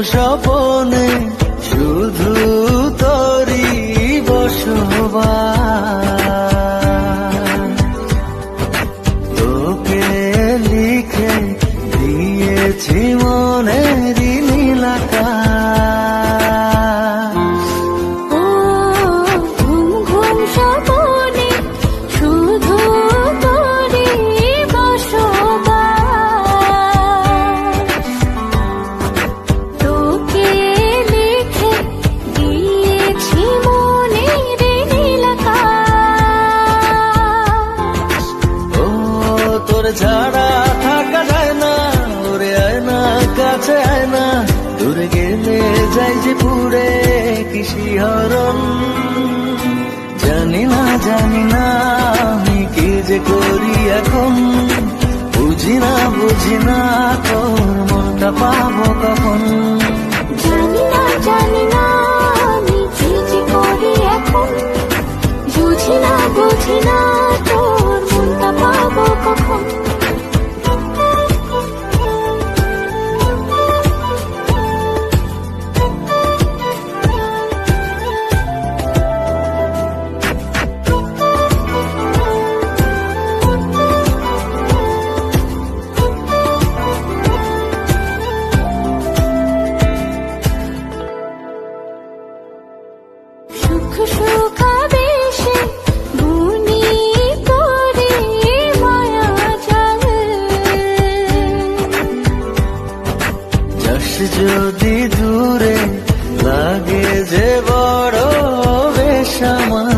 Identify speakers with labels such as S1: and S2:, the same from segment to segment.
S1: স্বপনে শুধু তোরই বসবাস। তোকে লিখে দিয়েছি মনেরই নীল আকাশ।
S2: ও ঘুম ঘুম স্বপনে শুধু তোরই বসবাস। তোকে লিখে দিয়েছি মনের নীল আকাশ।
S1: ও তোর ছাড়া থাকা যায় না, ওরে আয় না কাছে আয় না, দূরে গেলে যাই যে পুরে কি শিহরণ। জানি না আমি কি যে করি এখন, বুঝি না তোর মনটা পাবো কখন।
S2: জানি না আমি কি যে করি এখন, বুঝি না তোর মনটা পাবো কখন। সুখ সুখাবেশে বুনি করে মায়া জাল।
S1: যাস যদি দূরে লাগে যে বড় বেসামাল।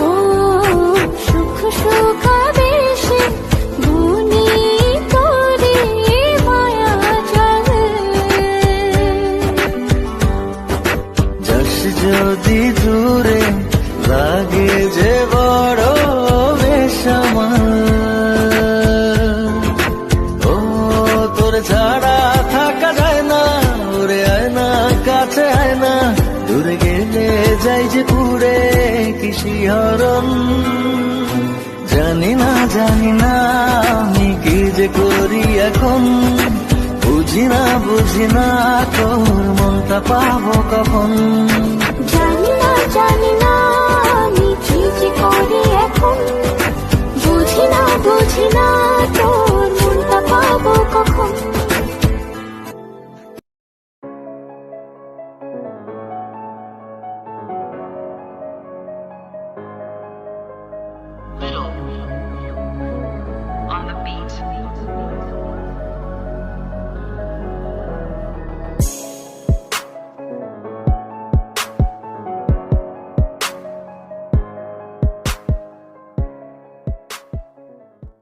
S2: ও সুখ সুখাবেশে বুনি করে মায়া জাল।
S1: যাস যদি দূরে লাগে যে বড় বেসামাল। ও তোর ছাড়া থাকা যায় না, ওরে আয় না কাছে আয় না, দূরে গেলে যাই যে পুরে কি শিহরণ। জানি না আমি কি যে করি এখন, বুঝি না তোর মনটা পাবো কখন।
S2: জানি না